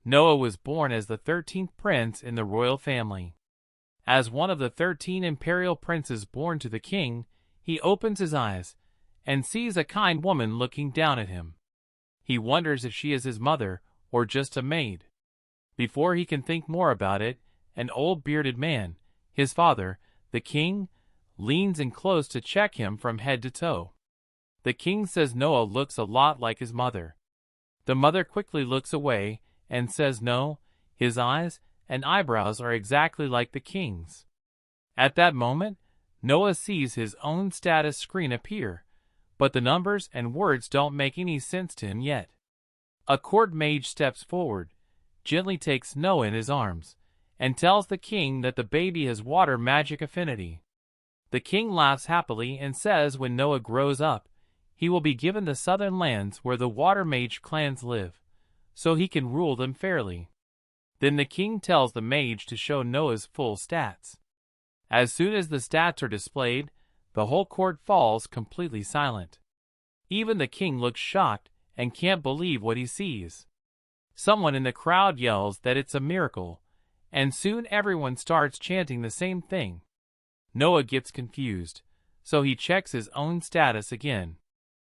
Noah was born as the 13th prince in the royal family. As one of the 13 imperial princes born to the king, he opens his eyes and sees a kind woman looking down at him. He wonders if she is his mother or just a maid. Before he can think more about it, an old bearded man, his father, the king, leans in close to check him from head to toe. The king says Noah looks a lot like his mother. The mother quickly looks away and says no, his eyes and eyebrows are exactly like the king's. At that moment, Noah sees his own status screen appear, but the numbers and words don't make any sense to him yet. A court mage steps forward, gently takes Noah in his arms, and tells the king that the baby has water magic affinity. The king laughs happily and says when Noah grows up, he will be given the southern lands where the water mage clans live, so he can rule them fairly. Then the king tells the mage to show Noah's full stats. As soon as the stats are displayed, the whole court falls completely silent. Even the king looks shocked and can't believe what he sees. Someone in the crowd yells that it's a miracle, and soon everyone starts chanting the same thing. Noah gets confused, so he checks his own status again.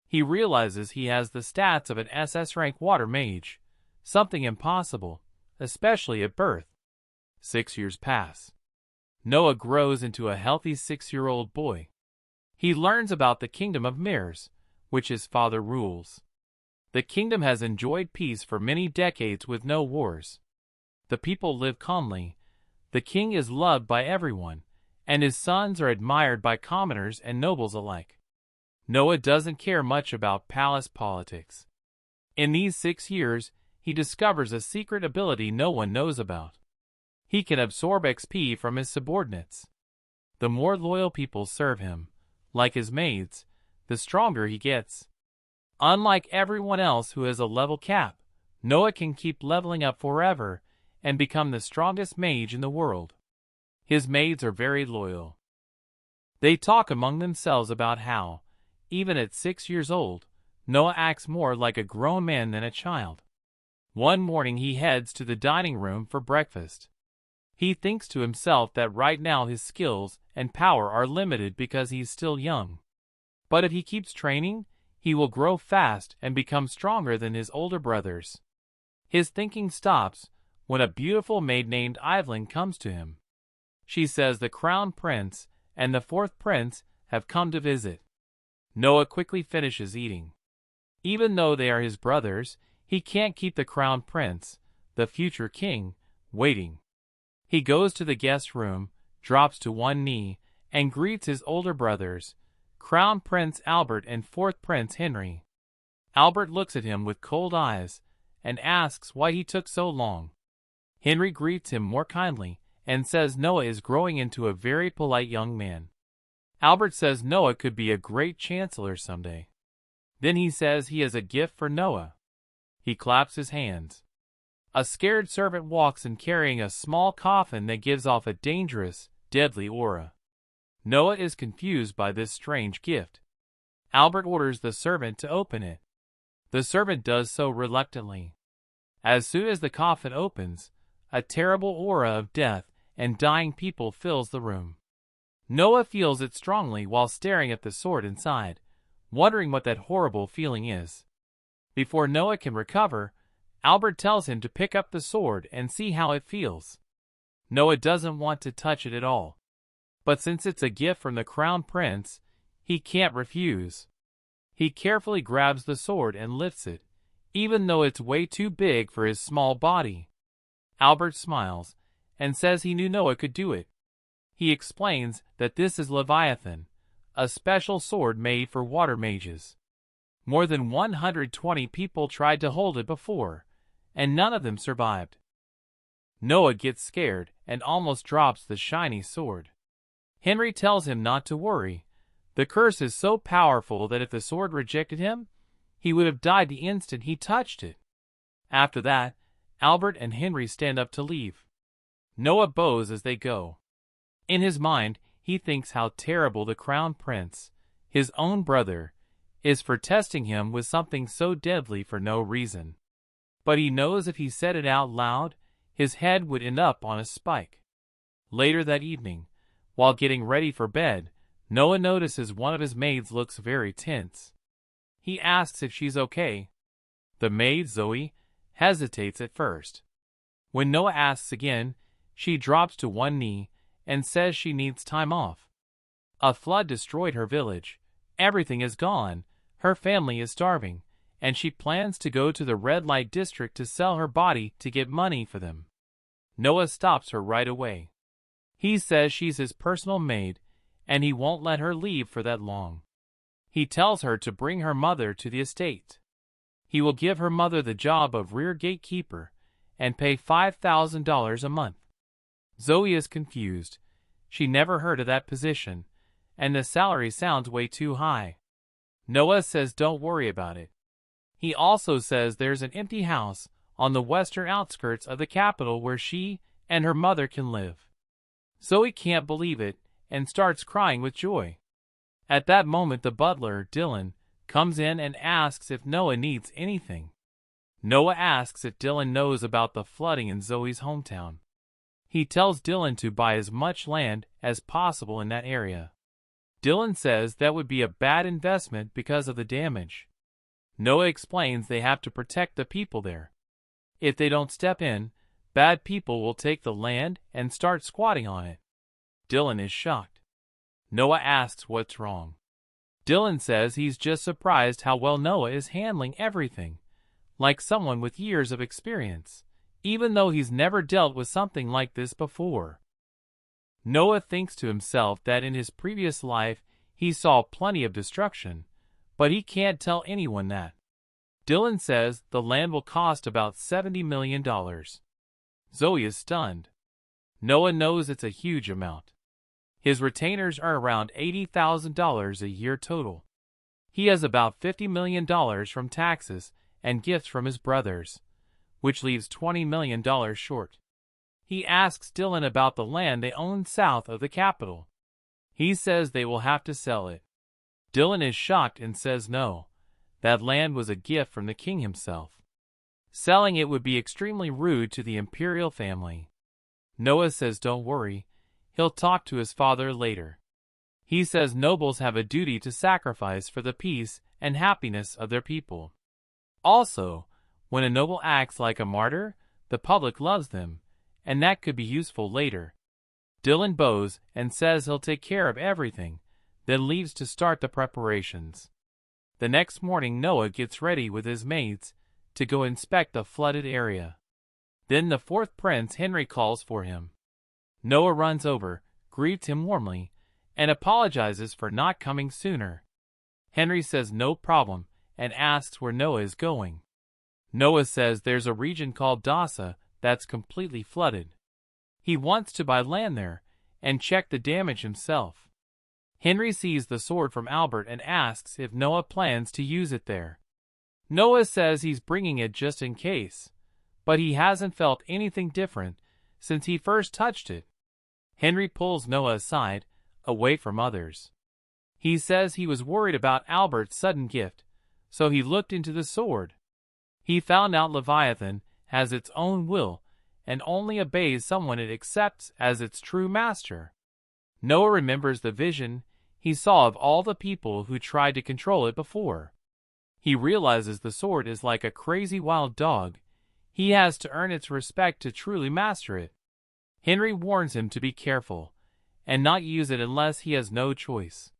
He realizes he has the stats of an SS rank water mage, something impossible, especially at birth. 6 years pass. Noah grows into a healthy 6-year-old boy. He learns about the kingdom of mirrors, which his father rules. The kingdom has enjoyed peace for many decades with no wars. The people live calmly. The king is loved by everyone, and his sons are admired by commoners and nobles alike. Noah doesn't care much about palace politics. In these 6 years, he discovers a secret ability no one knows about. He can absorb XP from his subordinates. The more loyal people serve him, like his maids, the stronger he gets. Unlike everyone else who has a level cap, Noah can keep leveling up forever and become the strongest mage in the world. His maids are very loyal. They talk among themselves about how, even at 6 years old, Noah acts more like a grown man than a child. One morning he heads to the dining room for breakfast. He thinks to himself that right now his skills and power are limited because he's still young. But if he keeps training, he will grow fast and become stronger than his older brothers. His thinking stops when a beautiful maid named Evelyn comes to him. She says the crown prince and the 4th prince have come to visit. Noah quickly finishes eating. Even though they are his brothers, he can't keep the crown prince, the future king, waiting. He goes to the guest room, drops to one knee, and greets his older brothers, Crown Prince Albert and 4th Prince Henry. Albert looks at him with cold eyes and asks why he took so long. Henry greets him more kindly and says Noah is growing into a very polite young man. Albert says Noah could be a great chancellor someday. Then he says he has a gift for Noah. He claps his hands. A scared servant walks in carrying a small coffin that gives off a dangerous, deadly aura. Noah is confused by this strange gift. Albert orders the servant to open it. The servant does so reluctantly. As soon as the coffin opens, a terrible aura of death and dying people fills the room. Noah feels it strongly while staring at the sword inside, wondering what that horrible feeling is. Before Noah can recover, Albert tells him to pick up the sword and see how it feels. Noah doesn't want to touch it at all. But since it's a gift from the crown prince, he can't refuse. He carefully grabs the sword and lifts it, even though it's way too big for his small body. Albert smiles and says he knew Noah could do it. He explains that this is Leviathan, a special sword made for water mages. More than 120 people tried to hold it before, and none of them survived. Noah gets scared and almost drops the shiny sword. Henry tells him not to worry. The curse is so powerful that if the sword rejected him, he would have died the instant he touched it. After that, Albert and Henry stand up to leave. Noah bows as they go. In his mind, he thinks how terrible the crown prince, his own brother, is for testing him with something so deadly for no reason. but he knows if he said it out loud, his head would end up on a spike. Later that evening, while getting ready for bed, Noah notices one of his maids looks very tense. He asks if she's okay. The maid, Zoe, hesitates at first. When Noah asks again, she drops to one knee and says she needs time off. A flood destroyed her village. Everything is gone. Her family is starving, and she plans to go to the red light district to sell her body to get money for them. Noah stops her right away. He says she's his personal maid, and he won't let her leave for that long. He tells her to bring her mother to the estate. He will give her mother the job of rear gatekeeper and pay $5,000 a month. Zoe is confused. She never heard of that position, and the salary sounds way too high. Noah says don't worry about it. He also says there's an empty house on the western outskirts of the capital where she and her mother can live. Zoe can't believe it and starts crying with joy. At that moment, the butler, Dylan, comes in and asks if Noah needs anything. Noah asks if Dylan knows about the flooding in Zoe's hometown. He tells Dylan to buy as much land as possible in that area. Dylan says that would be a bad investment because of the damage. Noah explains they have to protect the people there. If they don't step in, bad people will take the land and start squatting on it. Dylan is shocked. Noah asks what's wrong. Dylan says he's just surprised how well Noah is handling everything, like someone with years of experience, even though he's never dealt with something like this before. Noah thinks to himself that in his previous life he saw plenty of destruction, but he can't tell anyone that. Dylan says the land will cost about $70 million. Zoe is stunned. Noah knows it's a huge amount. His retainers are around $80,000 a year total. He has about $50 million from taxes and gifts from his brothers, which leaves $20 million short. He asks Dylan about the land they own south of the capital. He says they will have to sell it. Dylan is shocked and says no, that land was a gift from the king himself. Selling it would be extremely rude to the imperial family. Noah says don't worry, he'll talk to his father later. He says nobles have a duty to sacrifice for the peace and happiness of their people. Also, when a noble acts like a martyr, the public loves them, and that could be useful later. Dylan bows and says he'll take care of everything, then leaves to start the preparations. The next morning, Noah gets ready with his maids to go inspect the flooded area. Then the fourth prince, Henry, calls for him. Noah runs over, greets him warmly, and apologizes for not coming sooner. Henry says no problem and asks where Noah is going. Noah says there's a region called Dasa that's completely flooded. He wants to buy land there and check the damage himself. Henry sees the sword from Albert and asks if Noah plans to use it there. Noah says he's bringing it just in case, but he hasn't felt anything different since he first touched it. Henry pulls Noah aside, away from others. He says he was worried about Albert's sudden gift, so he looked into the sword. He found out Leviathan has its own will and only obeys someone it accepts as its true master. Noah remembers the vision he saw of all the people who tried to control it before. He realizes the sword is like a crazy wild dog. He has to earn its respect to truly master it. Henry warns him to be careful and not use it unless he has no choice.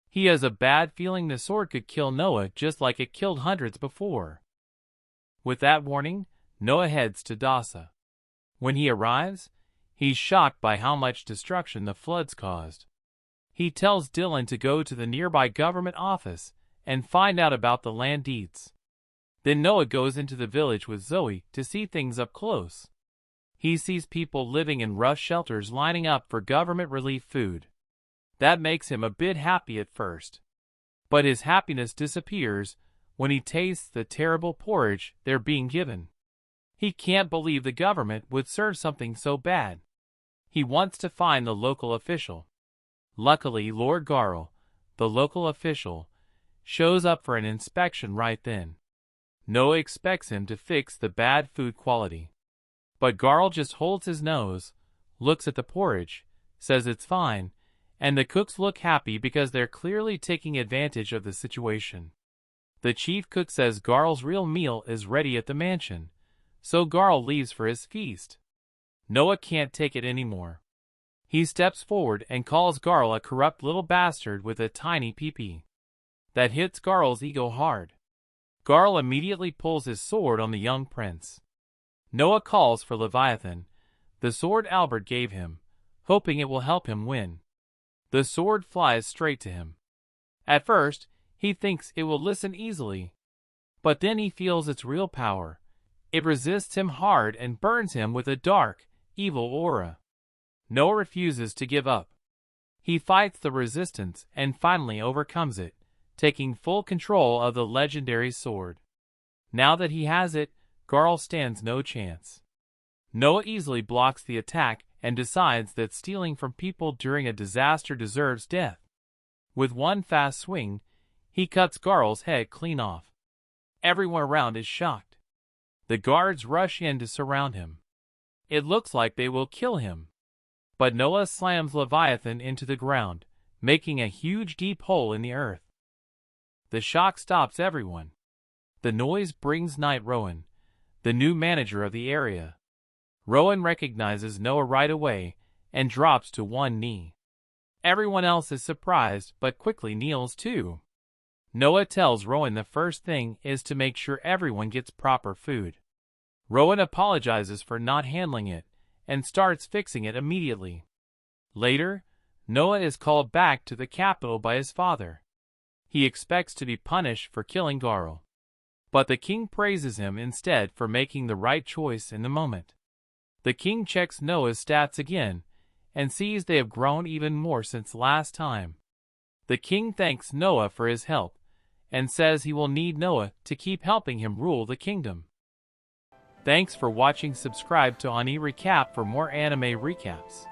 He has a bad feeling the sword could kill Noah just like it killed hundreds before. With that warning, Noah heads to Dasa. When he arrives, he's shocked by how much destruction the floods caused. He tells Dylan to go to the nearby government office and find out about the land deeds. Then Noah goes into the village with Zoe to see things up close. He sees people living in rough shelters lining up for government relief food. That makes him a bit happy at first. But his happiness disappears when he tastes the terrible porridge they're being given. He can't believe the government would serve something so bad. He wants to find the local official. Luckily, Lord Garl, the local official, shows up for an inspection right then. Noah expects him to fix the bad food quality. But Garl just holds his nose, looks at the porridge, says it's fine, and the cooks look happy because they're clearly taking advantage of the situation. The chief cook says Garl's real meal is ready at the mansion, so Garl leaves for his feast. Noah can't take it anymore. He steps forward and calls Garl a corrupt little bastard with a tiny peepee. That hits Garl's ego hard. Garl immediately pulls his sword on the young prince. Noah calls for Leviathan, the sword Albert gave him, hoping it will help him win. The sword flies straight to him. At first, he thinks it will listen easily, but then he feels its real power. It resists him hard and burns him with a dark, evil aura. Noah refuses to give up. He fights the resistance and finally overcomes it, taking full control of the legendary sword. Now that he has it, Garl stands no chance. Noah easily blocks the attack and decides that stealing from people during a disaster deserves death. With one fast swing, he cuts Garl's head clean off. Everyone around is shocked. The guards rush in to surround him. It looks like they will kill him. But Noah slams Leviathan into the ground, making a huge deep hole in the earth. The shock stops everyone. The noise brings Knight Rowan, the new manager of the area. Rowan recognizes Noah right away and drops to one knee. Everyone else is surprised but quickly kneels too. Noah tells Rowan the first thing is to make sure everyone gets proper food. Rowan apologizes for not handling it and starts fixing it immediately. Later, Noah is called back to the capital by his father. He expects to be punished for killing Garl, but the king praises him instead for making the right choice in the moment. The king checks Noah's stats again and sees they have grown even more since last time. The king thanks Noah for his help and says he will need Noah to keep helping him rule the kingdom. Thanks for watching. Subscribe to Ani Recap for more anime recaps.